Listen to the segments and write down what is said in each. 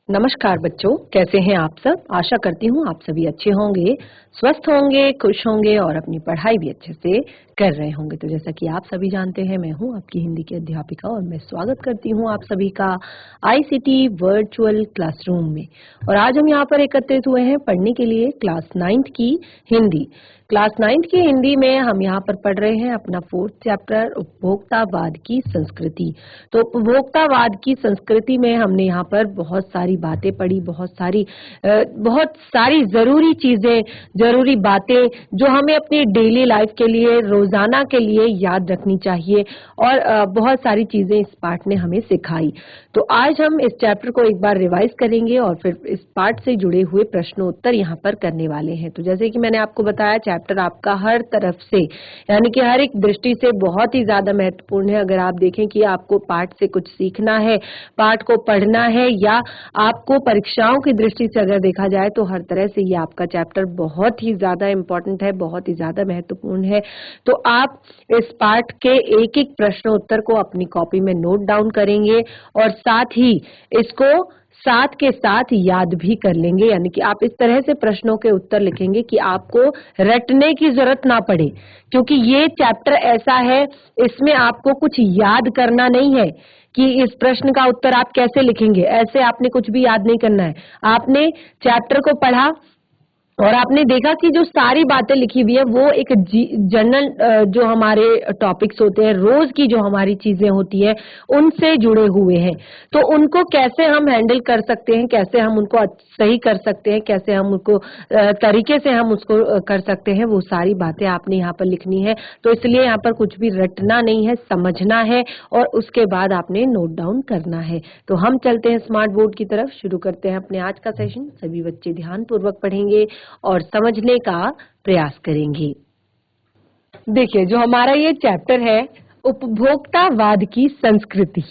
नमस्कार बच्चों, कैसे हैं आप सब। आशा करती हूँ आप सभी अच्छे होंगे, स्वस्थ होंगे, खुश होंगे और अपनी पढ़ाई भी अच्छे से कर रहे होंगे। तो जैसा कि आप सभी जानते हैं, मैं हूँ आपकी हिंदी की अध्यापिका और मैं स्वागत करती हूँ आप सभी का आईसीटी वर्चुअल क्लासरूम में। और आज हम यहाँ पर एकत्रित हुए हैं पढ़ने के लिए क्लास 9th की हिंदी। क्लास 9th की हिंदी में हम यहाँ पर पढ़ रहे हैं अपना 4th चैप्टर उपभोक्तावाद की संस्कृति। तो उपभोक्तावाद की संस्कृति में हमने यहाँ पर बहुत सारी बातें पढ़ी, बहुत सारी जरूरी चीजें, जरूरी बातें जो हमें अपनी डेली लाइफ के लिए, रोजाना के लिए याद रखनी चाहिए और बहुत सारी चीजें इस पाठ ने हमें सिखाई। तो आज हम इस चैप्टर को एक बार रिवाइज करेंगे और फिर इस पाठ से जुड़े हुए प्रश्नोत्तर यहाँ पर करने वाले हैं। तो जैसे कि मैंने आपको बताया, चैप्टर आपका हर तरफ से यानी कि हर एक दृष्टि से बहुत ही ज्यादा महत्वपूर्ण है। अगर आप देखें कि आपको पाठ से कुछ सीखना है, पाठ को पढ़ना है या आपको परीक्षाओं की दृष्टि से अगर देखा जाए तो हर तरह से ये आपका चैप्टर बहुत ही ज्यादा इम्पोर्टेंट है, बहुत ही ज्यादा महत्वपूर्ण है। तो आप इस पाठ के एक एक प्रश्न उत्तर को अपनी कॉपी में नोट डाउन करेंगे और साथ ही इसको साथ के साथ याद भी कर लेंगे। यानी कि आप इस तरह से प्रश्नों के उत्तर लिखेंगे कि आपको रटने की जरूरत ना पड़े, क्योंकि ये चैप्टर ऐसा है, इसमें आपको कुछ याद करना नहीं है कि इस प्रश्न का उत्तर आप कैसे लिखेंगे। ऐसे आपने कुछ भी याद नहीं करना है। आपने चैप्टर को पढ़ा और आपने देखा कि जो सारी बातें लिखी हुई है वो एक जनरल जो हमारे टॉपिक्स होते हैं, रोज की जो हमारी चीजें होती है, उनसे जुड़े हुए हैं। तो उनको कैसे हम हैंडल कर सकते हैं, कैसे हम उनको सही कर सकते हैं, कैसे हम उनको तरीके से हम उसको कर सकते हैं, वो सारी बातें आपने यहाँ पर लिखनी है। तो इसलिए यहाँ पर कुछ भी रटना नहीं है, समझना है और उसके बाद आपने नोट डाउन करना है। तो हम चलते हैं स्मार्ट बोर्ड की तरफ, शुरू करते हैं अपने आज का सेशन। सभी बच्चे ध्यान पूर्वक पढ़ेंगे और समझने का प्रयास करेंगे। देखिए, जो हमारा ये चैप्टर है उपभोक्तावाद की संस्कृति।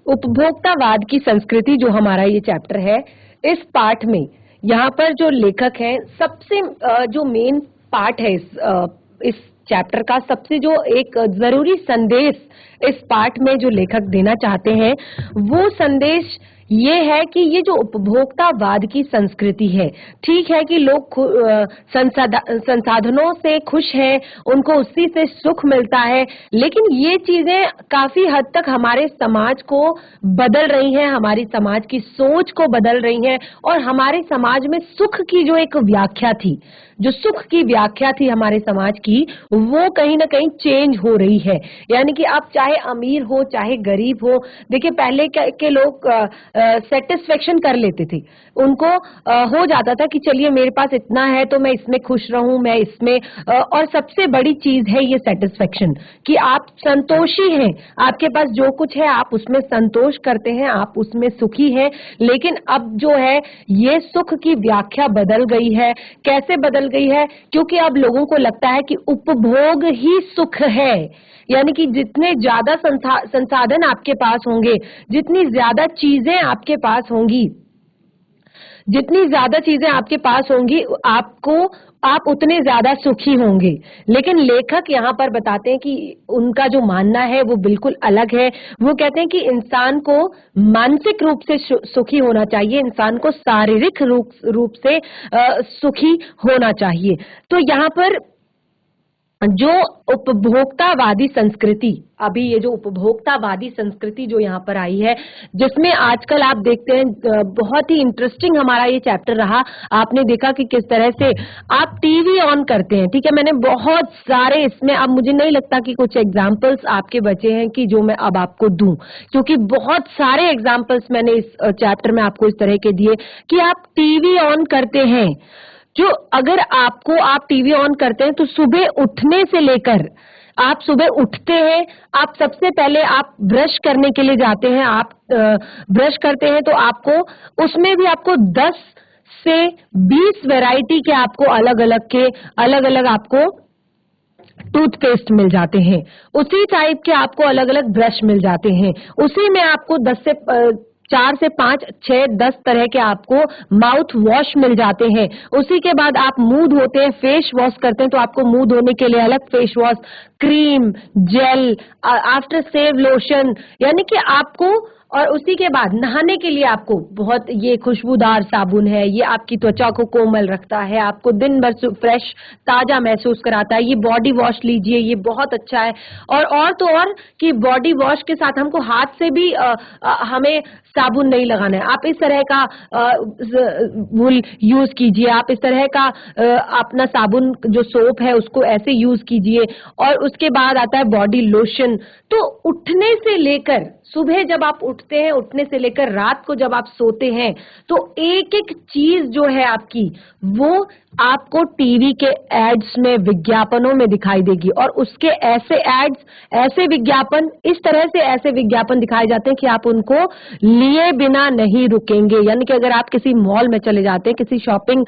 उपभोक्तावाद की संस्कृति जो हमारा ये चैप्टर है, इस पाठ में यहाँ पर जो लेखक है, सबसे जो मेन पार्ट है इस चैप्टर का, सबसे जो एक जरूरी संदेश इस पाठ में जो लेखक देना चाहते हैं, वो संदेश ये है कि ये जो उपभोक्तावाद की संस्कृति है, ठीक है कि लोग संसाधनों से खुश हैं, उनको उसी से सुख मिलता है, लेकिन ये चीजें काफी हद तक हमारे समाज को बदल रही हैं, हमारी समाज की सोच को बदल रही हैं और हमारे समाज में सुख की जो एक व्याख्या थी, जो सुख की व्याख्या थी हमारे समाज की, वो कहीं ना कहीं चेंज हो रही है। यानी कि आप चाहे अमीर हो चाहे गरीब हो, देखिए पहले के लोग सेटिस्फेक्शन कर लेते थे, उनको हो जाता था कि चलिए मेरे पास इतना है तो मैं इसमें खुश रहूं, मैं इसमें और सबसे बड़ी चीज है ये सेटिस्फेक्शन, कि आप संतोषी हैं, आपके पास जो कुछ है आप उसमें संतोष करते हैं, आप उसमें सुखी हैं। लेकिन अब जो है ये सुख की व्याख्या बदल गई है। कैसे बदल गई है? क्योंकि अब लोगों को लगता है कि उपभोग ही सुख है। यानी कि जितने ज्यादा संसाधन आपके पास होंगे, जितनी ज्यादा चीजें आपके पास होंगी, जितनी ज्यादा चीजें आपके पास होंगी, आप उतने ज्यादा सुखी होंगे। लेकिन लेखक यहाँ पर बताते हैं कि उनका जो मानना है वो बिल्कुल अलग है। वो कहते हैं कि इंसान को मानसिक रूप से सुखी होना चाहिए, इंसान को शारीरिक रूप से सुखी होना चाहिए। तो यहाँ पर जो उपभोक्तावादी संस्कृति, अभी ये जो उपभोक्तावादी संस्कृति जो यहाँ पर आई है, जिसमें आजकल आप देखते हैं बहुत ही इंटरेस्टिंग हमारा ये चैप्टर रहा। आपने देखा कि किस तरह से आप टीवी ऑन करते हैं, ठीक है, मैंने बहुत सारे इसमें, अब मुझे नहीं लगता कि कुछ एग्जाम्पल्स आपके बचे हैं कि जो मैं अब आपको दूं, क्योंकि बहुत सारे एग्जाम्पल्स मैंने इस चैप्टर में आपको इस तरह के दिए कि आप टीवी ऑन करते हैं, जो अगर आप टीवी ऑन करते हैं तो सुबह उठने से लेकर, आप सुबह उठते हैं, आप सबसे पहले आप ब्रश करने के लिए जाते हैं, आप ब्रश करते हैं तो आपको उसमें भी आपको 10 से 20 वैरायटी के आपको अलग अलग आपको टूथपेस्ट मिल जाते हैं, उसी टाइप के आपको अलग अलग ब्रश मिल जाते हैं, उसी में आपको 10 से 4 से 5, 6, 10 तरह के आपको माउथ वॉश मिल जाते हैं। उसी के बाद आप मुंह धोते हैं, फेस वॉश करते हैं, तो आपको मुंह धोने के लिए अलग face wash, cream, gel, after shave lotion, यानी कि आपको, और उसी के बाद नहाने के लिए आपको बहुत ये खुशबूदार साबुन है, ये आपकी त्वचा को कोमल रखता है, आपको दिन भर फ्रेश ताजा महसूस कराता है। ये बॉडी वॉश लीजिए, ये बहुत अच्छा है। और तो और कि बॉडी वॉश के साथ हमको हाथ से भी हमें साबुन नहीं लगाना है। आप इस तरह का वूल यूज कीजिए, आप इस तरह का अपना साबुन जो सोप है उसको ऐसे यूज कीजिए। और उसके बाद आता है बॉडी लोशन। तो उठने से लेकर, सुबह जब आप उठते हैं, उठने से लेकर रात को जब आप सोते हैं, तो एक एक चीज जो है आपकी, वो आपको टीवी के एड्स में, विज्ञापनों में दिखाई देगी। और उसके ऐसे एड्स, ऐसे विज्ञापन, इस तरह से ऐसे विज्ञापन दिखाए जाते हैं कि आप उनको लिए बिना नहीं रुकेंगे। यानी कि अगर आप किसी मॉल में चले जाते हैं, किसी शॉपिंग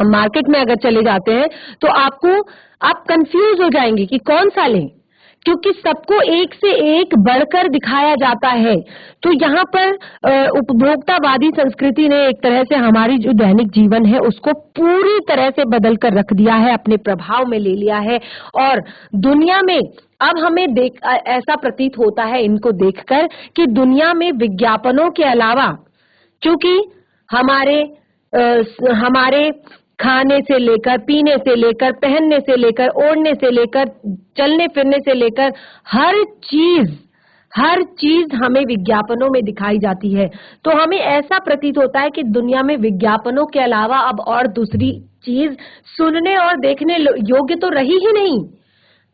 मार्केट में अगर चले जाते हैं, तो आप कंफ्यूज हो जाएंगे कि कौन सा लें, क्योंकि सबको एक से एक बढ़कर दिखाया जाता है। तो यहाँ पर उपभोक्तावादी संस्कृति ने एक तरह से हमारी जो दैनिक जीवन है उसको पूरी तरह से बदल कर रख दिया है, अपने प्रभाव में ले लिया है। और दुनिया में अब हमें ऐसा प्रतीत होता है इनको देखकर कि दुनिया में विज्ञापनों के अलावा, चूंकि हमारे खाने से लेकर, पीने से लेकर, पहनने से लेकर, ओढ़ने से लेकर, चलने फिरने से लेकर, हर चीज हमें विज्ञापनों में दिखाई जाती है। तो हमें ऐसा प्रतीत होता है कि दुनिया में विज्ञापनों के अलावा अब और दूसरी चीज सुनने और देखने योग्य तो रही ही नहीं,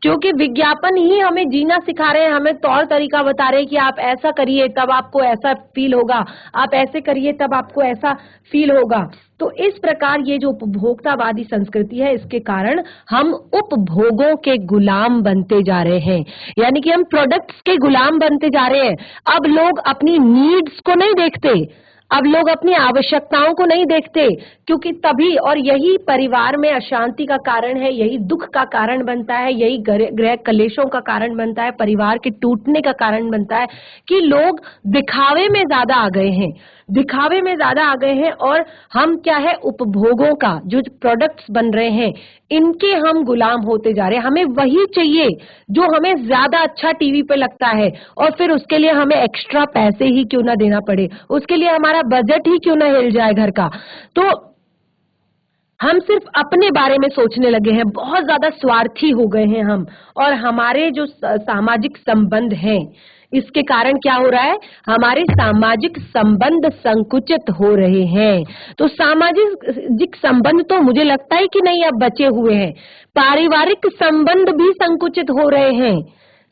क्योंकि विज्ञापन ही हमें जीना सिखा रहे हैं, हमें तौर तरीका बता रहे हैं कि आप ऐसा करिए तब आपको ऐसा फील होगा, आप ऐसे करिए तब आपको ऐसा फील होगा। तो इस प्रकार ये जो उपभोक्तावादी संस्कृति है, इसके कारण हम उपभोगों के गुलाम बनते जा रहे हैं, यानी कि हम प्रोडक्ट्स के गुलाम बनते जा रहे हैं। अब लोग अपनी नीड्स को नहीं देखते, अब लोग अपनी आवश्यकताओं को नहीं देखते, क्योंकि तभी, और यही परिवार में अशांति का कारण है, यही दुख का कारण बनता है, यही गृह कलेशों का कारण बनता है, परिवार के टूटने का कारण बनता है कि लोग दिखावे में ज्यादा आ गए हैं, दिखावे में ज्यादा आ गए हैं। और हम क्या है, उपभोगों का जो प्रोडक्ट्स बन रहे हैं इनके हम गुलाम होते जा रहे हैं। हमें वही चाहिए जो हमें ज्यादा अच्छा टीवी पे लगता है, और फिर उसके लिए हमें एक्स्ट्रा पैसे ही क्यों ना देना पड़े, उसके लिए हमारा बजट ही क्यों ना हिल जाए घर का। तो हम सिर्फ अपने बारे में सोचने लगे हैं, बहुत ज्यादा स्वार्थी हो गए हैं हम। और हमारे जो सामाजिक संबंध हैं, इसके कारण क्या हो रहा है, हमारे सामाजिक संबंध संकुचित हो रहे हैं। तो सामाजिक संबंध तो मुझे लगता है कि नहीं अब बचे हुए हैं, पारिवारिक संबंध भी संकुचित हो रहे हैं।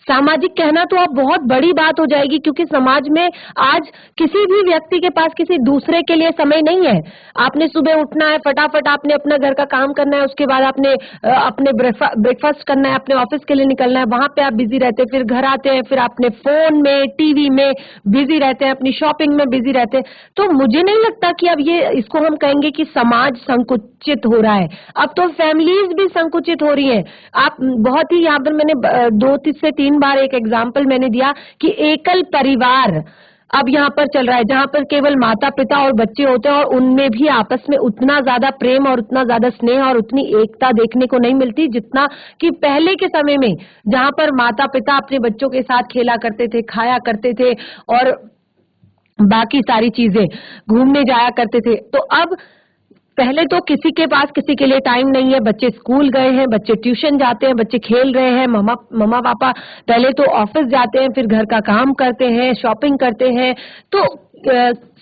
सामाजिक कहना तो अब बहुत बड़ी बात हो जाएगी, क्योंकि समाज में आज किसी भी व्यक्ति के पास किसी दूसरे के लिए समय नहीं है। आपने सुबह उठना है, फटाफट आपने अपना घर का काम करना है, उसके बाद आपने अपने ब्रेकफास्ट करना है, अपने ऑफिस के लिए निकलना है, वहां पे आप बिजी रहते हैं, फिर घर आते हैं, फिर अपने फोन में, टीवी में बिजी रहते हैं, अपनी शॉपिंग में बिजी रहते हैं। तो मुझे नहीं लगता कि अब ये इसको हम कहेंगे कि समाज संकुचित हो रहा है। अब तो फैमिलीज भी संकुचित हो रही है। आप बहुत ही, यहाँ पर मैंने 2 से 3 बार एक एग्जाम्पल मैंने दिया कि एकल परिवार अब यहाँ पर चल रहा है, जहाँ पर केवल माता पिता और बच्चे होते हैं, और उनमें भी आपस में उतना ज्यादा प्रेम और उतना ज्यादा स्नेह और उतनी एकता देखने को नहीं मिलती जितना कि पहले के समय में, जहाँ पर माता पिता अपने बच्चों के साथ खेला करते थे, खाया करते थे और बाकी सारी चीजें, घूमने जाया करते थे। तो अब पहले तो किसी के पास किसी के लिए टाइम नहीं है, बच्चे स्कूल गए हैं, बच्चे ट्यूशन जाते हैं, बच्चे खेल रहे हैं, मम्मा पापा पहले तो ऑफिस जाते हैं, फिर घर का काम करते हैं, शॉपिंग करते हैं। तो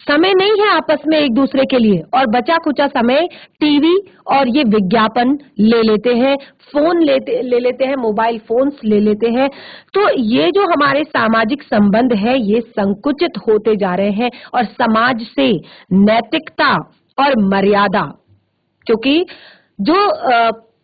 समय नहीं है आपस में एक दूसरे के लिए, और बचा कुचा समय टीवी और ये विज्ञापन ले लेते हैं, फोन ले लेते हैं, मोबाइल फोन्स ले लेते हैं। तो ये जो हमारे सामाजिक संबंध है ये संकुचित होते जा रहे हैं, और समाज से नैतिकता और मर्यादा, क्योंकि जो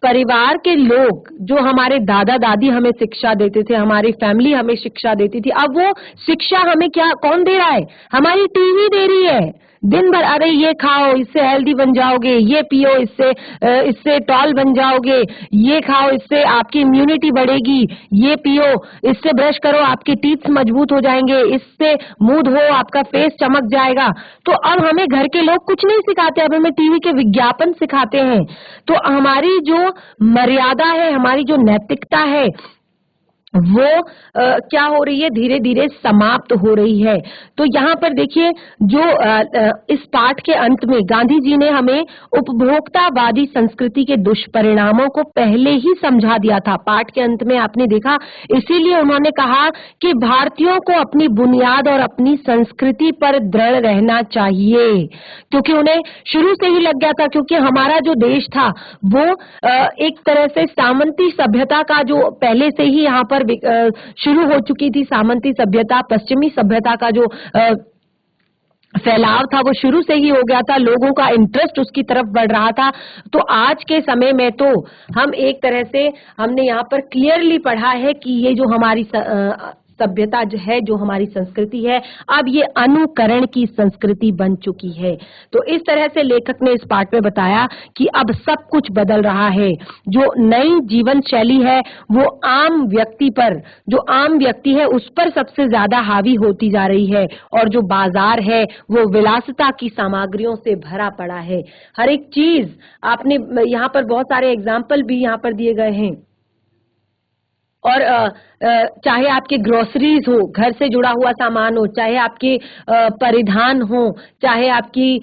परिवार के लोग, जो हमारे दादा दादी हमें शिक्षा देते थे, हमारी फैमिली हमें शिक्षा देती थी, अब वो शिक्षा हमें कौन दे रहा है, हमारी टीवी दे रही है। दिन भर अरे ये खाओ इससे हेल्दी बन जाओगे, ये पियो इससे टॉल बन जाओगे, ये खाओ इससे आपकी इम्यूनिटी बढ़ेगी, ये पियो इससे ब्रश करो आपके टीथ मजबूत हो जाएंगे, इससे मुंह धो आपका फेस चमक जाएगा। तो अब हमें घर के लोग कुछ नहीं सिखाते, अब हमें टीवी के विज्ञापन सिखाते हैं। तो हमारी जो मर्यादा है, हमारी जो नैतिकता है, वो क्या हो रही है, धीरे धीरे समाप्त हो रही है। तो यहाँ पर देखिए जो इस पाठ के अंत में गांधी जी ने हमें उपभोक्तावादी संस्कृति के दुष्परिणामों को पहले ही समझा दिया था। पाठ के अंत में आपने देखा, इसीलिए उन्होंने कहा कि भारतीयों को अपनी बुनियाद और अपनी संस्कृति पर दृढ़ रहना चाहिए, क्योंकि उन्हें शुरू से ही लग गया था, क्योंकि हमारा जो देश था वो एक तरह से सामंती सभ्यता का जो पहले से ही यहाँ पर शुरू हो चुकी थी, सामंती सभ्यता, पश्चिमी सभ्यता का जो फैलाव था वो शुरू से ही हो गया था, लोगों का इंटरेस्ट उसकी तरफ बढ़ रहा था। तो आज के समय में तो हम एक तरह से हमने यहाँ पर क्लियरली पढ़ा है कि ये जो हमारी सभ्यता जो है, जो हमारी संस्कृति है, अब ये अनुकरण की संस्कृति बन चुकी है। तो इस तरह से लेखक ने इस पाठ में बताया कि अब सब कुछ बदल रहा है। जो नई जीवन शैली है वो आम व्यक्ति पर, जो आम व्यक्ति है उस पर सबसे ज्यादा हावी होती जा रही है, और जो बाजार है वो विलासिता की सामग्रियों से भरा पड़ा है। हर एक चीज, आपने यहाँ पर बहुत सारे एग्जाम्पल भी यहाँ पर दिए गए हैं, और चाहे आपके ग्रोसरीज हो, घर से जुड़ा हुआ सामान हो, चाहे आपके परिधान हो, चाहे आपकी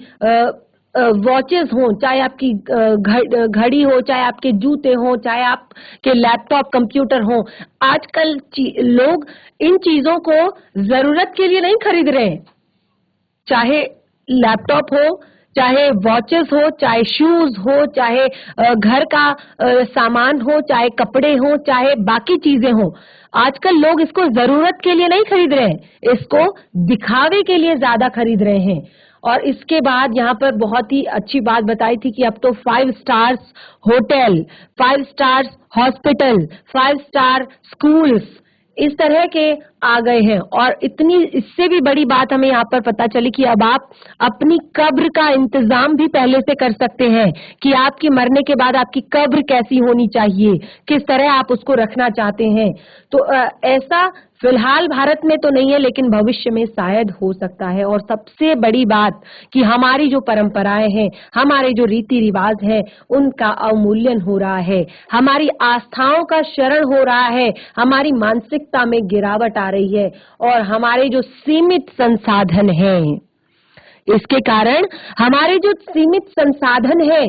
वॉचेस हो, चाहे आपकी घड़ी हो, चाहे आपके जूते हो, चाहे आपके लैपटॉप कंप्यूटर हो, आजकल लोग इन चीजों को जरूरत के लिए नहीं खरीद रहे हैं। चाहे लैपटॉप हो, चाहे वॉचेस हो, चाहे शूज हो, चाहे घर का सामान हो, चाहे कपड़े हो, चाहे बाकी चीजें हो, आजकल लोग इसको जरूरत के लिए नहीं खरीद रहे हैं, इसको दिखावे के लिए ज्यादा खरीद रहे हैं। और इसके बाद यहाँ पर बहुत ही अच्छी बात बताई थी कि अब तो 5 stars hotel, 5 stars hospital, 5 star schools इस तरह के आ गए हैं। और इतनी, इससे भी बड़ी बात हमें यहाँ पर पता चली कि अब आप अपनी कब्र का इंतजाम भी पहले से कर सकते हैं, कि आपके मरने के बाद आपकी कब्र कैसी होनी चाहिए, किस तरह आप उसको रखना चाहते हैं। तो ऐसा फिलहाल भारत में तो नहीं है, लेकिन भविष्य में शायद हो सकता है। और सबसे बड़ी बात कि हमारी जो परंपराएं हैं, हमारे जो रीति रिवाज है, उनका अवमूल्यन हो रहा है, हमारी आस्थाओं का शरण हो रहा है, हमारी मानसिकता में गिरावट आ रही है, और हमारे जो सीमित संसाधन हैं, इसके कारण हमारे जो सीमित संसाधन हैं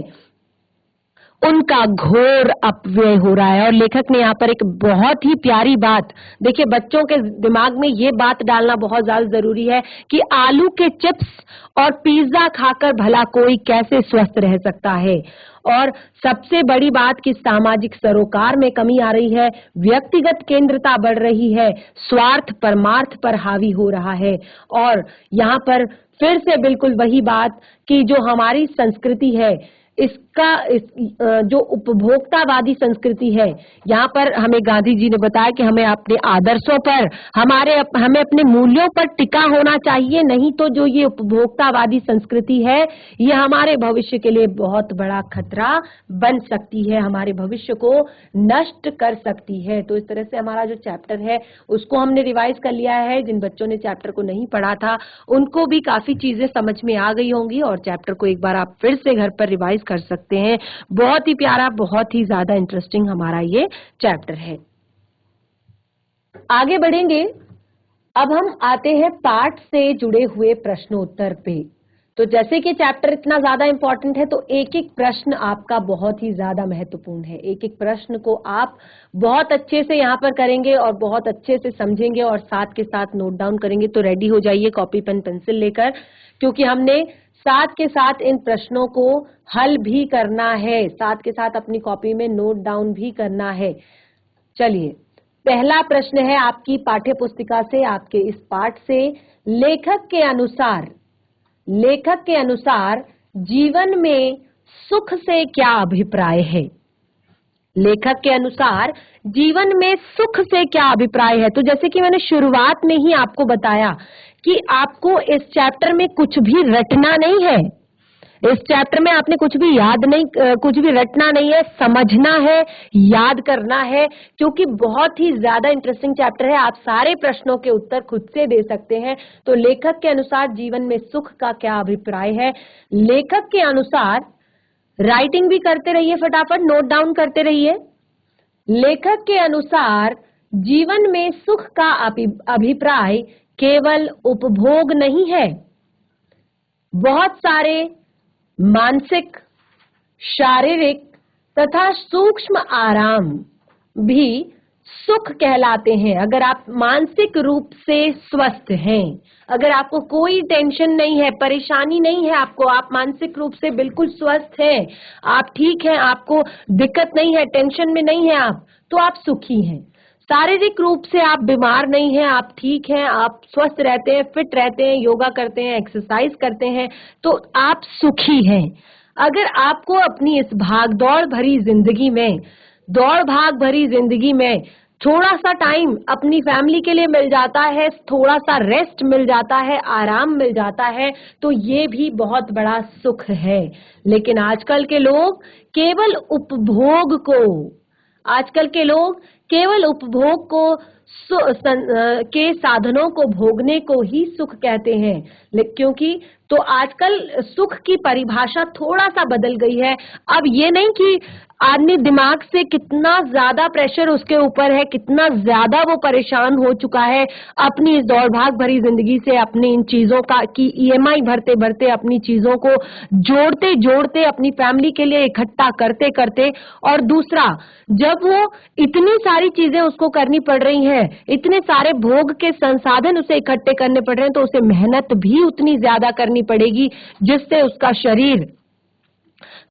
उनका घोर अपव्यय हो रहा है। और लेखक ने यहाँ पर एक बहुत ही प्यारी बात, देखिए बच्चों के दिमाग में ये बात डालना बहुत ज्यादा जरूरी है कि आलू के चिप्स और पिज्जा खाकर भला कोई कैसे स्वस्थ रह सकता है। और सबसे बड़ी बात कि सामाजिक सरोकार में कमी आ रही है, व्यक्तिगत केंद्रता बढ़ रही है, स्वार्थ परमार्थ पर हावी हो रहा है। और यहाँ पर फिर से बिल्कुल वही बात कि जो हमारी संस्कृति है, जो उपभोक्तावादी संस्कृति है, यहाँ पर हमें गांधी जी ने बताया कि हमें अपने आदर्शों पर, हमें अपने मूल्यों पर टिका होना चाहिए, नहीं तो जो ये उपभोक्तावादी संस्कृति है ये हमारे भविष्य के लिए बहुत बड़ा खतरा बन सकती है, हमारे भविष्य को नष्ट कर सकती है। तो इस तरह से हमारा जो चैप्टर है उसको हमने रिवाइज कर लिया है। जिन बच्चों ने चैप्टर को नहीं पढ़ा था उनको भी काफी चीजें समझ में आ गई होंगी, और चैप्टर को एक बार आप फिर से घर पर रिवाइज कर सकते हैं। बहुत ही प्यारा, बहुत ही ज्यादा इंटरेस्टिंग हमारा ये चैप्टर है। आगे बढ़ेंगे, अब हम आते हैं पाठ से जुड़े हुए प्रश्नोत्तर पे। तो जैसे कि चैप्टर इतना ज्यादा इंपॉर्टेंट है, तो एक एक प्रश्न आपका बहुत ही ज्यादा महत्वपूर्ण है। एक एक प्रश्न को आप बहुत अच्छे से यहाँ पर करेंगे और बहुत अच्छे से समझेंगे और साथ के साथ नोट डाउन करेंगे। तो रेडी हो जाइए कॉपी पेन पेंसिल लेकर, क्योंकि हमने साथ के साथ इन प्रश्नों को हल भी करना है, साथ के साथ अपनी कॉपी में नोट डाउन भी करना है। चलिए, पहला प्रश्न है आपकी पाठ्य पुस्तिका से, आपके इस पाठ से, लेखक के अनुसार जीवन में सुख से क्या अभिप्राय है? लेखक के अनुसार जीवन में सुख से क्या अभिप्राय है? तो जैसे कि मैंने शुरुआत में ही आपको बताया कि आपको इस चैप्टर में कुछ भी रटना नहीं है। इस चैप्टर में आपने कुछ भी कुछ भी रटना नहीं है, समझना है, याद करना है, क्योंकि बहुत ही ज्यादा इंटरेस्टिंग चैप्टर है। आप सारे प्रश्नों के उत्तर खुद से दे सकते हैं। तो लेखक के अनुसार जीवन में सुख का क्या अभिप्राय है? लेखक के अनुसार राइटिंग भी करते रहिए, फटाफट नोट डाउन करते रहिए। लेखक के अनुसार जीवन में सुख का अभिप्राय केवल उपभोग नहीं है, बहुत सारे मानसिक, शारीरिक तथा सूक्ष्म आराम भी सुख कहलाते हैं। अगर आप मानसिक रूप से स्वस्थ हैं, अगर आपको कोई टेंशन नहीं है, परेशानी नहीं है आपको, आप मानसिक रूप से बिल्कुल स्वस्थ हैं, आप ठीक हैं, आपको दिक्कत नहीं है, टेंशन में नहीं है आप, तो आप सुखी हैं। शारीरिक रूप से आप बीमार नहीं हैं, आप ठीक हैं, आप स्वस्थ रहते हैं, फिट रहते हैं, योगा करते हैं, एक्सरसाइज करते हैं, तो आप सुखी हैं। अगर आपको अपनी इस भागदौड़ भरी जिंदगी में, दौड़ भाग भरी जिंदगी में थोड़ा सा टाइम अपनी फैमिली के लिए मिल जाता है, थोड़ा सा रेस्ट मिल जाता है, आराम मिल जाता है, तो ये भी बहुत बड़ा सुख है। लेकिन आजकल के लोग केवल उपभोग को, आजकल के लोग केवल उपभोग को के साधनों को भोगने को ही सुख कहते हैं। क्योंकि तो आजकल सुख की परिभाषा थोड़ा सा बदल गई है। अब ये नहीं कि आदमी दिमाग से कितना ज्यादा प्रेशर उसके ऊपर है, कितना ज्यादा वो परेशान हो चुका है अपनी इस दौड़ भाग भरी जिंदगी से, अपनी इन चीजों का की ईएमआई भरते भरते, अपनी चीजों को जोड़ते जोड़ते, अपनी फैमिली के लिए इकट्ठा करते करते। और दूसरा, जब वो इतनी सारी चीजें उसको करनी पड़ रही हैं, इतने सारे भोग के संसाधन उसे इकट्ठे करने पड़ रहे हैं, तो उसे मेहनत भी उतनी ज्यादा करनी पड़ेगी, जिससे उसका शरीर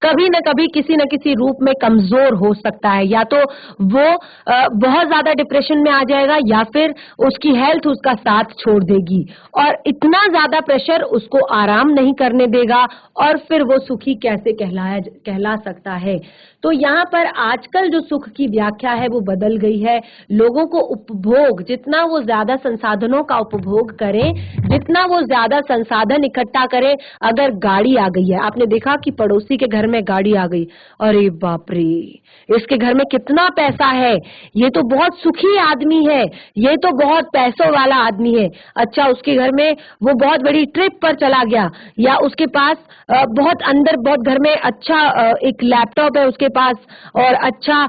कभी न कभी किसी न किसी रूप में कमजोर हो सकता है। या तो वो बहुत ज्यादा डिप्रेशन में आ जाएगा, या फिर उसकी हेल्थ उसका साथ छोड़ देगी, और इतना ज्यादा प्रेशर उसको आराम नहीं करने देगा, और फिर वो सुखी कैसे कहला सकता है। तो यहाँ पर आजकल जो सुख की व्याख्या है वो बदल गई है। लोगों को उपभोग, जितना वो ज्यादा संसाधनों का उपभोग करें, जितना वो ज्यादा संसाधन इकट्ठा करें। अगर गाड़ी आ गई है, आपने देखा कि पड़ोसी के घर में गाड़ी आ गई, अरे बाप रे, इसके घर में कितना पैसा है, ये तो बहुत सुखी आदमी है, ये तो बहुत पैसों वाला आदमी है। अच्छा, उसके घर में वो बहुत बड़ी ट्रिप पर चला गया, या उसके पास बहुत अंदर, बहुत घर में अच्छा एक लैपटॉप है उसके पास, और अच्छा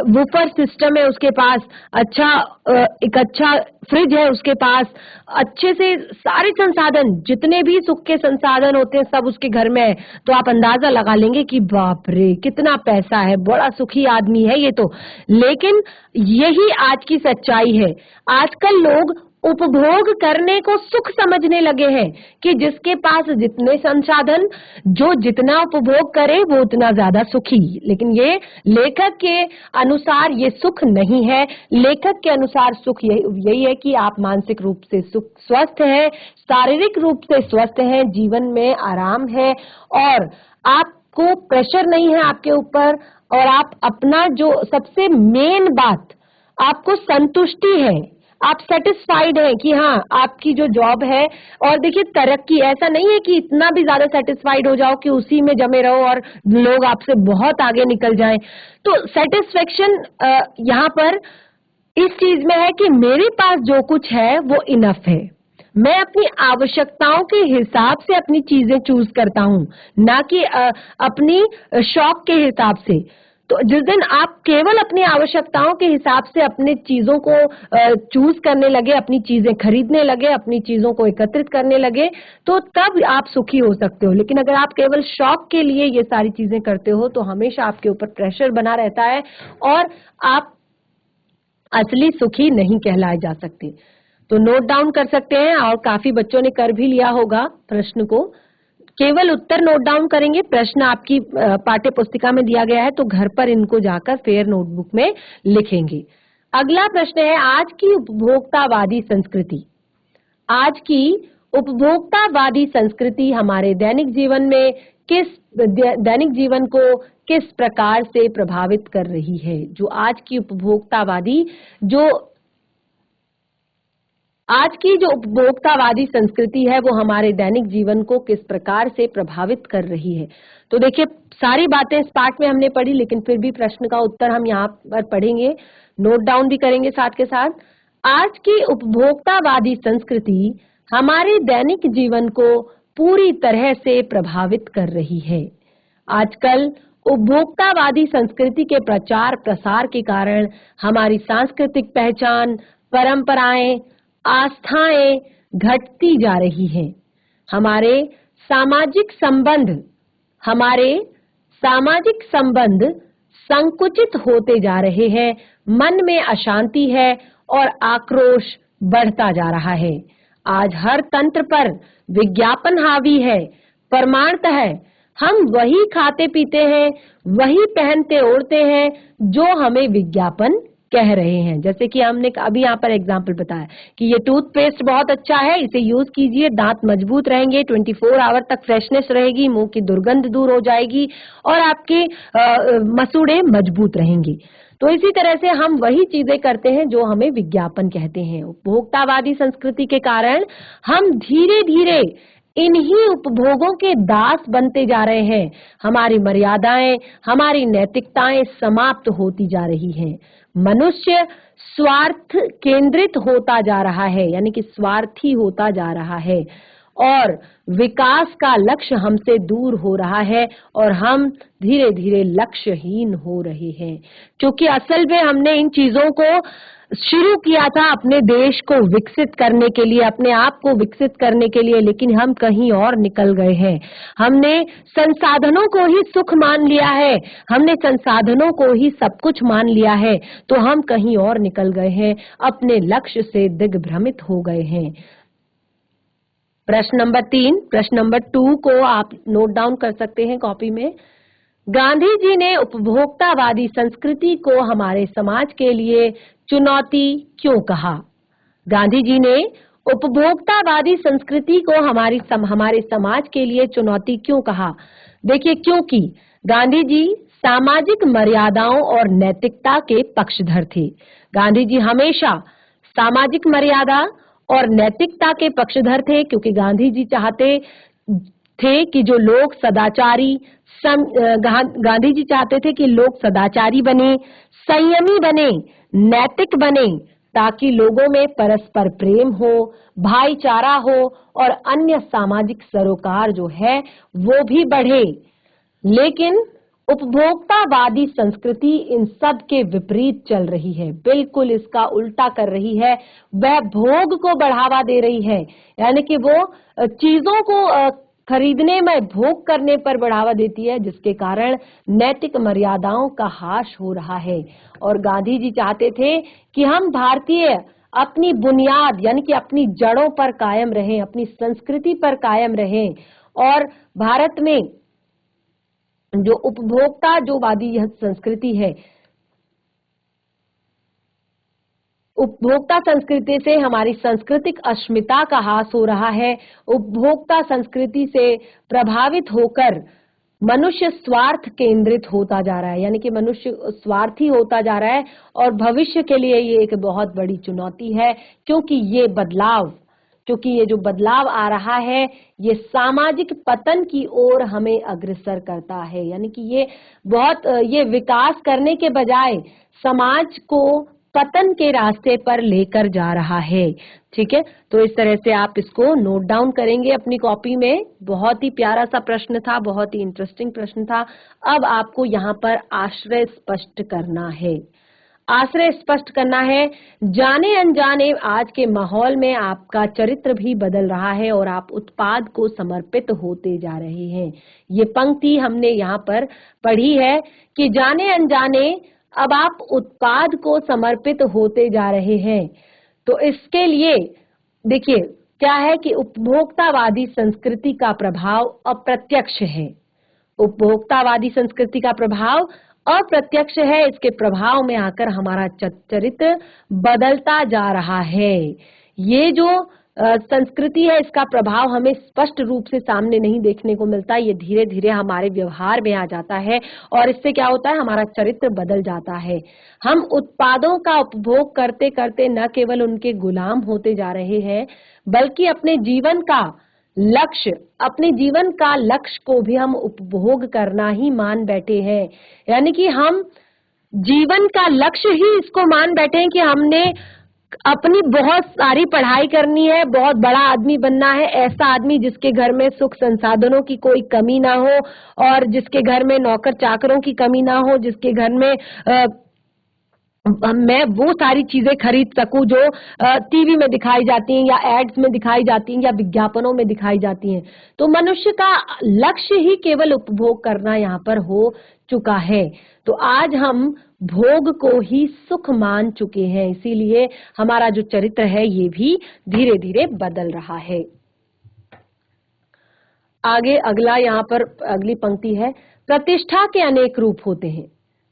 वूफर सिस्टम है उसके पास, अच्छा एक अच्छा फ्रिज है उसके पास, अच्छे से सारे संसाधन, जितने भी सुख के संसाधन होते हैं सब उसके घर में है। तो आप अंदाजा लगा लेंगे कि बाप रे कितना पैसा है, बड़ा सुखी आदमी है ये तो। लेकिन यही आज की सच्चाई है। आजकल लोग उपभोग करने को सुख समझने लगे हैं, कि जिसके पास जितने संसाधन, जो जितना उपभोग करे वो उतना ज्यादा सुखी। लेकिन ये लेखक के अनुसार ये सुख नहीं है। लेखक के अनुसार सुख यही है कि आप मानसिक रूप से स्वस्थ हैं, शारीरिक रूप से स्वस्थ हैं, जीवन में आराम है, और आपको प्रेशर नहीं है आपके ऊपर, और आप अपना जो सबसे मेन बात, आपको संतुष्टि है, आप सेटिस्फाइड हैं कि हाँ आपकी जो जॉब है। और देखिए, तरक्की ऐसा नहीं है कि इतना भी ज्यादा सेटिस्फाइड हो जाओ कि उसी में जमे रहो और लोग आपसे बहुत आगे निकल जाएं। तो सेटिस्फेक्शन यहाँ पर इस चीज में है कि मेरे पास जो कुछ है वो इनफ है, मैं अपनी आवश्यकताओं के हिसाब से अपनी चीजें चूज करता हूं, ना कि अपनी शौक के हिसाब से। तो जिस दिन आप केवल अपनी आवश्यकताओं के हिसाब से अपनी चीजों को चूज करने लगे, अपनी चीजें खरीदने लगे, अपनी चीजों को एकत्रित करने लगे, तो तब आप सुखी हो सकते हो। लेकिन अगर आप केवल शौक के लिए ये सारी चीजें करते हो, तो हमेशा आपके ऊपर प्रेशर बना रहता है, और आप असली सुखी नहीं कहलाए जा सकते। तो नोट डाउन कर सकते हैं, और काफी बच्चों ने कर भी लिया होगा प्रश्न को। केवल उत्तर नोट डाउन करेंगे, प्रश्न आपकी पाठ्य पुस्तिका में दिया गया है, तो घर पर इनको जाकर फेयर नोटबुक में लिखेंगे। अगला प्रश्न है, आज की उपभोक्तावादी संस्कृति। आज की उपभोक्तावादी संस्कृति हमारे दैनिक जीवन में दैनिक जीवन को किस प्रकार से प्रभावित कर रही है? जो आज की उपभोक्तावादी, जो आज की जो उपभोक्तावादी संस्कृति है वो हमारे दैनिक जीवन को किस प्रकार से प्रभावित कर रही है। तो देखिए, सारी बातें इस पार्ट में हमने पढ़ी, लेकिन फिर भी प्रश्न का उत्तर हम यहाँ पर पढ़ेंगे, नोट डाउन भी करेंगे साथ के साथ। आज की उपभोक्तावादी संस्कृति हमारे दैनिक जीवन को पूरी तरह से प्रभावित कर रही है। आजकल उपभोक्तावादी संस्कृति के प्रचार प्रसार के कारण हमारी सांस्कृतिक पहचान, परंपराएं, आस्थाएं घटती जा रही हैं। हमारे सामाजिक संबंध संकुचित होते जा रहे हैं, मन में अशांति है और आक्रोश बढ़ता जा रहा है। आज हर तंत्र पर विज्ञापन हावी है। प्रमाणतः हम वही खाते पीते हैं, वही पहनते ओढ़ते हैं जो हमें विज्ञापन कह रहे हैं। जैसे कि हमने अभी यहाँ पर एग्जाम्पल बताया कि ये टूथपेस्ट बहुत अच्छा है, इसे यूज कीजिए, दांत मजबूत रहेंगे, 24 आवर तक फ्रेशनेस रहेगी, मुंह की दुर्गंध दूर हो जाएगी और आपके मसूड़े मजबूत रहेंगे। तो इसी तरह से हम वही चीजें करते हैं जो हमें विज्ञापन कहते हैं। उपभोक्तावादी संस्कृति के कारण हम धीरे धीरे इन्हीं उपभोगों के दास बनते जा रहे हैं। हमारी मर्यादाएं, हमारी नैतिकताएं समाप्त होती जा रही हैं। मनुष्य स्वार्थ केंद्रित होता जा रहा है, यानी कि स्वार्थी होता जा रहा है और विकास का लक्ष्य हमसे दूर हो रहा है और हम धीरे धीरे लक्ष्यहीन हो रहे हैं। क्योंकि असल में हमने इन चीजों को शुरू किया था अपने देश को विकसित करने के लिए, अपने आप को विकसित करने के लिए, लेकिन हम कहीं और निकल गए हैं। हमने संसाधनों को ही सुख मान लिया है, हमने संसाधनों को ही सब कुछ मान लिया है, तो हम कहीं और निकल गए हैं, अपने लक्ष्य से दिग्भ्रमित हो गए हैं। प्रश्न नंबर 3, प्रश्न नंबर 2 को आप नोट डाउन कर सकते हैं कॉपी में। गांधी जी ने उपभोक्तावादी संस्कृति को हमारे समाज के लिए चुनौती क्यों कहा? गांधी जी ने उपभोक्तावादी संस्कृति को हमारे समाज के लिए चुनौती क्यों कहा? देखिए, क्योंकि गांधी जी सामाजिक मर्यादाओं और नैतिकता के पक्षधर थे। गांधी जी हमेशा सामाजिक मर्यादा और नैतिकता के पक्षधर थे, क्योंकि गांधी जी चाहते थे कि जो लोग गांधी जी चाहते थे कि लोग सदाचारी बने, संयमी बने, नैतिक बने, ताकि लोगों में परस्पर प्रेम हो, भाईचारा हो और अन्य सामाजिक सरोकार जो है वो भी बढ़े। लेकिन उपभोक्तावादी संस्कृति इन सब के विपरीत चल रही है, बिल्कुल इसका उल्टा कर रही है। वह भोग को बढ़ावा दे रही है, यानी कि वो चीजों को खरीदने में, भोग करने पर बढ़ावा देती है, जिसके कारण नैतिक मर्यादाओं का ह्रास हो रहा है। और गांधी जी चाहते थे कि हम भारतीय अपनी बुनियाद यानी कि अपनी जड़ों पर कायम रहें, अपनी संस्कृति पर कायम रहें और भारत में जो उपभोक्ता जो वादी यह संस्कृति है, उपभोक्ता संस्कृति से हमारी सांस्कृतिक अस्मिता का ह्रास हो रहा है। उपभोक्ता संस्कृति से प्रभावित होकर मनुष्य स्वार्थ केंद्रित होता जा रहा है, यानी कि मनुष्य स्वार्थी होता जा रहा है और भविष्य के लिए ये एक बहुत बड़ी चुनौती है, क्योंकि ये जो बदलाव आ रहा है ये सामाजिक पतन की ओर हमें अग्रसर करता है, यानी कि ये विकास करने के बजाय समाज को पतन के रास्ते पर लेकर जा रहा है। ठीक है, तो इस तरह से आप इसको नोट डाउन करेंगे अपनी कॉपी में। बहुत ही प्यारा सा प्रश्न था, बहुत ही इंटरेस्टिंग प्रश्न था। अब आपको यहाँ पर आश्रय स्पष्ट करना है। जाने अनजाने आज के माहौल में आपका चरित्र भी बदल रहा है और आप उत्पाद को समर्पित होते जा रहे हैं। ये पंक्ति हमने यहाँ पर पढ़ी है कि जाने अनजाने अब आप उत्पाद को समर्पित होते जा रहे हैं। तो इसके लिए देखिए क्या है कि उपभोक्तावादी संस्कृति का प्रभाव अप्रत्यक्ष है। उपभोक्तावादी संस्कृति का प्रभाव अप्रत्यक्ष है, इसके प्रभाव में आकर हमारा चरित्र बदलता जा रहा है। ये जो संस्कृति है, इसका प्रभाव हमें स्पष्ट रूप से सामने नहीं देखने को मिलता। ये धीरे धीरे हमारे व्यवहार में आ जाता है और इससे क्या होता है, हमारा चरित्र बदल जाता है। हम उत्पादों का उपभोग करते करते न केवल उनके गुलाम होते जा रहे हैं, बल्कि अपने जीवन का लक्ष्य को भी हम उपभोग करना ही मान बैठे हैं। यानी कि हम जीवन का लक्ष्य ही इसको मान बैठे हैं कि हमने अपनी बहुत सारी पढ़ाई करनी है, बहुत बड़ा आदमी बनना है, ऐसा आदमी जिसके घर में सुख संसाधनों की कोई कमी ना हो और जिसके घर में नौकर चाकरों की कमी ना हो, जिसके घर में मैं वो सारी चीजें खरीद सकूं जो टीवी में दिखाई जाती हैं या एड्स में दिखाई जाती हैं या विज्ञापनों में दिखाई जाती हैं। तो मनुष्य का लक्ष्य ही केवल उपभोग करना यहाँ पर हो चुका है। तो आज हम भोग को ही सुख मान चुके हैं, इसीलिए हमारा जो चरित्र है ये भी धीरे धीरे बदल रहा है। आगे अगला यहाँ पर अगली पंक्ति है, प्रतिष्ठा के अनेक रूप होते हैं,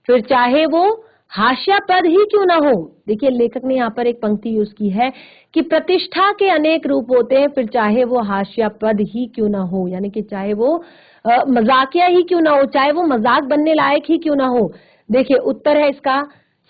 फिर चाहे वो हास्यास्पद ही क्यों ना हो। देखिए लेखक ने यहाँ पर एक पंक्ति यूज की है कि प्रतिष्ठा के अनेक रूप होते हैं, फिर चाहे वो हास्यास्पद ही क्यों ना हो, यानी कि चाहे वो मजाकिया ही क्यों ना हो, चाहे वो मजाक बनने लायक ही क्यों ना हो। देखिए उत्तर है इसका,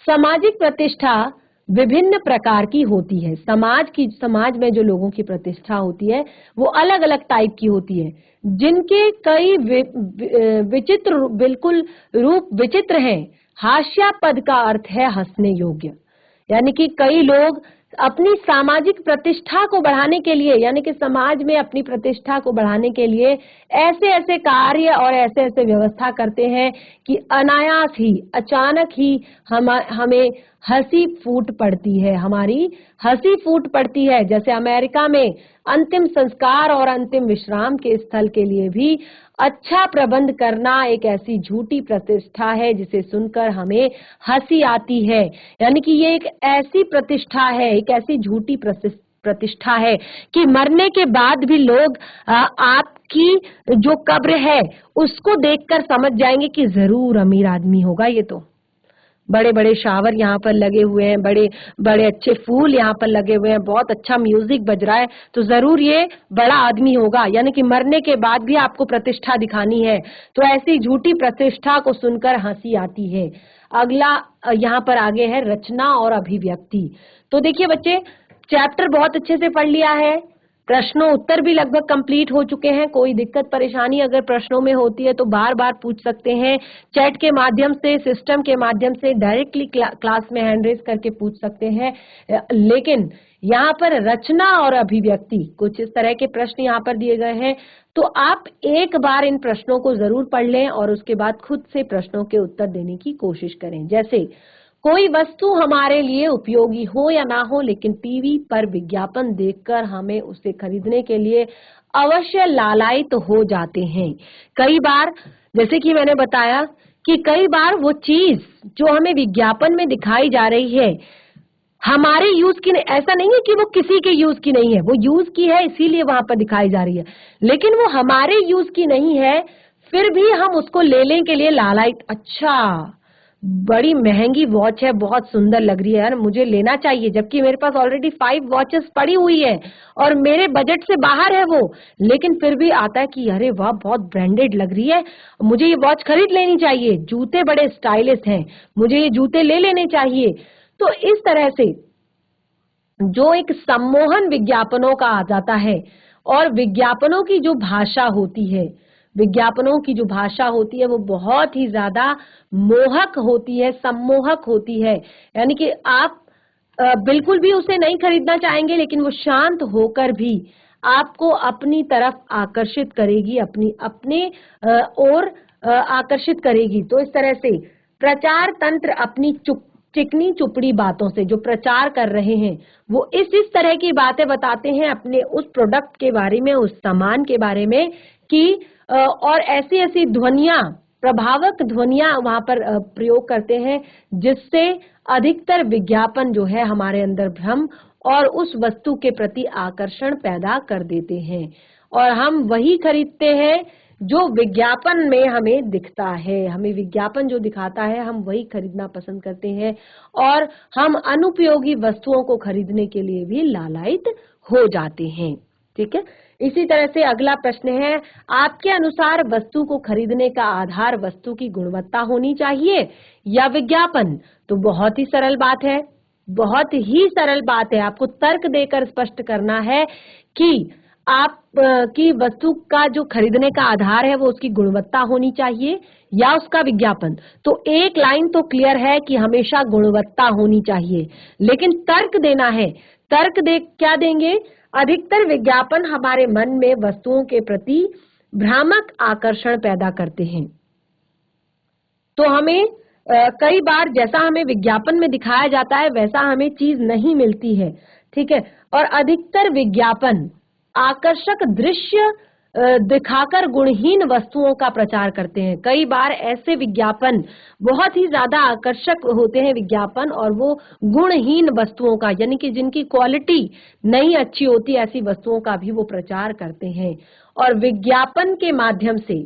सामाजिक प्रतिष्ठा विभिन्न प्रकार की होती है। समाज में जो लोगों की प्रतिष्ठा होती है वो अलग अलग टाइप की होती है, जिनके कई विचित्र, बिल्कुल रूप विचित्र हैं। हास्यास्पद का अर्थ है हंसने योग्य, यानी कि कई लोग अपनी सामाजिक प्रतिष्ठा को बढ़ाने के लिए, यानी कि समाज में अपनी प्रतिष्ठा को बढ़ाने के लिए ऐसे ऐसे कार्य और ऐसे ऐसे व्यवस्था करते हैं कि अनायास ही, अचानक ही हमें हंसी फूट पड़ती है, हमारी हंसी फूट पड़ती है। जैसे अमेरिका में अंतिम संस्कार और अंतिम विश्राम के स्थल के लिए भी अच्छा प्रबंध करना एक ऐसी झूठी प्रतिष्ठा है जिसे सुनकर हमें हंसी आती है। यानी कि ये एक ऐसी प्रतिष्ठा है, एक ऐसी झूठी प्रतिष्ठा है कि मरने के बाद भी लोग आपकी जो कब्र है उसको देखकर समझ जाएंगे कि जरूर अमीर आदमी होगा ये। तो बड़े बड़े शावर यहाँ पर लगे हुए हैं, बड़े बड़े अच्छे फूल यहाँ पर लगे हुए हैं, बहुत अच्छा म्यूजिक बज रहा है, तो जरूर ये बड़ा आदमी होगा। यानी कि मरने के बाद भी आपको प्रतिष्ठा दिखानी है, तो ऐसी झूठी प्रतिष्ठा को सुनकर हंसी आती है। अगला यहाँ पर आगे है रचना और अभिव्यक्ति। तो देखिए बच्चे, चैप्टर बहुत अच्छे से पढ़ लिया है, प्रश्नों उत्तर भी लगभग कंप्लीट हो चुके हैं। कोई दिक्कत परेशानी अगर प्रश्नों में होती है तो बार बार पूछ सकते हैं, चैट के माध्यम से, सिस्टम के माध्यम से, डायरेक्टली क्लास में हैंड रेज करके पूछ सकते हैं। लेकिन यहाँ पर रचना और अभिव्यक्ति, कुछ इस तरह के प्रश्न यहाँ पर दिए गए हैं, तो आप एक बार इन प्रश्नों को जरूर पढ़ लें और उसके बाद खुद से प्रश्नों के उत्तर देने की कोशिश करें। जैसे कोई वस्तु हमारे लिए उपयोगी हो या ना हो, लेकिन टीवी पर विज्ञापन देखकर हमें उसे खरीदने के लिए अवश्य लालायित हो जाते हैं। कई बार, जैसे कि मैंने बताया कि कई बार वो चीज जो हमें विज्ञापन में दिखाई जा रही है हमारे यूज की, ऐसा नहीं है कि वो किसी के यूज की नहीं है, वो यूज की है इसीलिए वहां पर दिखाई जा रही है, लेकिन वो हमारे यूज की नहीं है, फिर भी हम उसको लेने के लिए लालायित, अच्छा बड़ी महंगी वॉच है, बहुत सुंदर लग रही है यार, मुझे लेना चाहिए, जबकि मेरे पास ऑलरेडी 5 वॉचेस पड़ी हुई है और मेरे बजट से बाहर है वो, लेकिन फिर भी आता है कि अरे वाह बहुत ब्रांडेड लग रही है, मुझे ये वॉच खरीद लेनी चाहिए, जूते बड़े स्टाइलिश हैं, मुझे ये जूते ले लेने चाहिए। तो इस तरह से जो एक सम्मोहन विज्ञापनों का आ जाता है, और विज्ञापनों की जो भाषा होती है, विज्ञापनों की जो भाषा होती है वो बहुत ही ज्यादा मोहक होती है, सम्मोहक होती है। यानी कि आप बिल्कुल भी उसे नहीं खरीदना चाहेंगे, लेकिन वो शांत होकर भी आपको अपनी तरफ आकर्षित करेगी, अपने ओर आकर्षित करेगी। तो इस तरह से प्रचार तंत्र अपनी चिकनी चुपड़ी बातों से, जो प्रचार कर रहे हैं वो इस तरह की बातें बताते हैं अपने उस प्रोडक्ट के बारे में, उस सामान के बारे में कि और ऐसी ऐसी ध्वनियां, प्रभावक ध्वनियां वहां पर प्रयोग करते हैं, जिससे अधिकतर विज्ञापन जो है हमारे अंदर भ्रम और उस वस्तु के प्रति आकर्षण पैदा कर देते हैं और हम वही खरीदते हैं जो विज्ञापन में हमें दिखता है, हमें विज्ञापन जो दिखाता है हम वही खरीदना पसंद करते हैं और हम अनुपयोगी वस्तुओं को खरीदने के लिए भी लालायित हो जाते हैं। ठीक है, इसी तरह से अगला प्रश्न है, आपके अनुसार वस्तु को खरीदने का आधार वस्तु की गुणवत्ता होनी चाहिए या विज्ञापन? तो बहुत ही सरल बात है, बहुत ही सरल बात है। आपको तर्क देकर स्पष्ट करना है कि आप की वस्तु का जो खरीदने का आधार है वो उसकी गुणवत्ता होनी चाहिए या उसका विज्ञापन। तो एक लाइन तो क्लियर है कि हमेशा गुणवत्ता होनी चाहिए, लेकिन तर्क देना है। तर्क दे क्या देंगे? अधिकतर विज्ञापन हमारे मन में वस्तुओं के प्रति भ्रामक आकर्षण पैदा करते हैं। तो हमें कई बार जैसा हमें विज्ञापन में दिखाया जाता है वैसा हमें चीज नहीं मिलती है। ठीक है, और अधिकतर विज्ञापन आकर्षक दृश्य दिखाकर गुणहीन वस्तुओं का प्रचार करते हैं। कई बार ऐसे विज्ञापन बहुत ही ज्यादा आकर्षक होते हैं विज्ञापन, और वो गुणहीन वस्तुओं का, यानी कि जिनकी क्वालिटी नहीं अच्छी होती, ऐसी वस्तुओं का भी वो प्रचार करते हैं। और विज्ञापन के माध्यम से,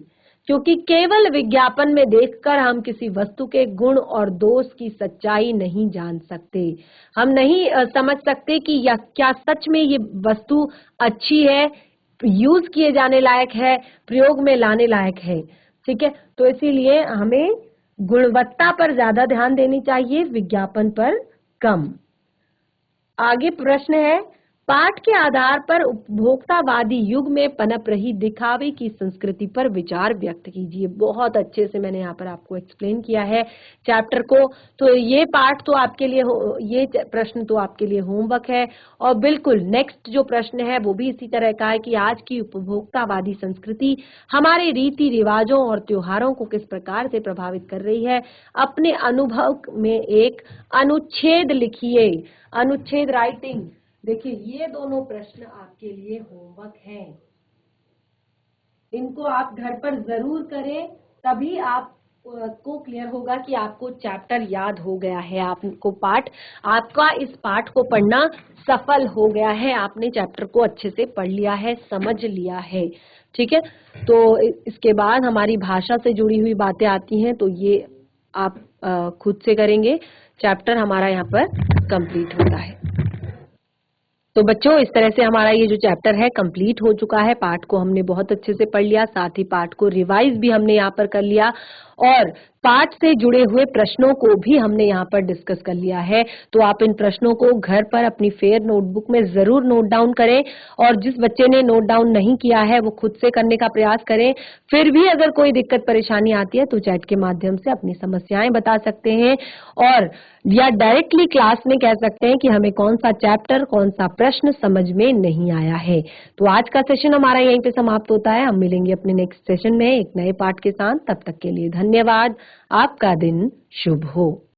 क्योंकि केवल विज्ञापन में देखकर हम किसी वस्तु के गुण और दोष की सच्चाई नहीं जान सकते। हम नहीं समझ सकते कि या क्या सच में ये वस्तु अच्छी है, यूज किए जाने लायक है, प्रयोग में लाने लायक है। ठीक है, तो इसीलिए हमें गुणवत्ता पर ज्यादा ध्यान देनी चाहिए, विज्ञापन पर कम। आगे प्रश्न है, पाठ के आधार पर उपभोक्तावादी युग में पनप रही दिखावे की संस्कृति पर विचार व्यक्त कीजिए। बहुत अच्छे से मैंने यहाँ पर आपको एक्सप्लेन किया है चैप्टर को। तो ये पाठ तो आपके लिए ये प्रश्न तो आपके लिए होमवर्क है। और बिल्कुल नेक्स्ट जो प्रश्न है वो भी इसी तरह का है कि आज की उपभोक्तावादी संस्कृति हमारे रीति रिवाजों और त्योहारों को किस प्रकार से प्रभावित कर रही है। अपने अनुभव में एक अनुच्छेद लिखिए, अनुच्छेद राइटिंग। देखिए, ये दोनों प्रश्न आपके लिए होमवर्क हैं, इनको आप घर पर जरूर करें, तभी आप को क्लियर होगा कि आपको चैप्टर याद हो गया है, आपको पाठ, आपका इस पाठ को पढ़ना सफल हो गया है, आपने चैप्टर को अच्छे से पढ़ लिया है, समझ लिया है। ठीक है, तो इसके बाद हमारी भाषा से जुड़ी हुई बातें आती हैं, तो ये आप खुद से करेंगे। चैप्टर हमारा यहाँ पर कंप्लीट होता है। तो बच्चों, इस तरह से हमारा ये जो चैप्टर है कंप्लीट हो चुका है। पाठ को हमने बहुत अच्छे से पढ़ लिया, साथ ही पाठ को रिवाइज भी हमने यहाँ पर कर लिया, और पाठ से जुड़े हुए प्रश्नों को भी हमने यहाँ पर डिस्कस कर लिया है। तो आप इन प्रश्नों को घर पर अपनी फेयर नोटबुक में जरूर नोट डाउन करें, और जिस बच्चे ने नोट डाउन नहीं किया है वो खुद से करने का प्रयास करें। फिर भी अगर कोई दिक्कत परेशानी आती है तो चैट के माध्यम से अपनी समस्याएं बता सकते हैं, और या डायरेक्टली क्लास में कह सकते हैं कि हमें कौन सा चैप्टर, कौन सा प्रश्न समझ में नहीं आया है। तो आज का सेशन हमारा यहीं पे समाप्त होता है। हम मिलेंगे अपने नेक्स्ट सेशन में एक नए पाठ के साथ। तब तक के लिए धन्यवाद। आपका दिन शुभ हो।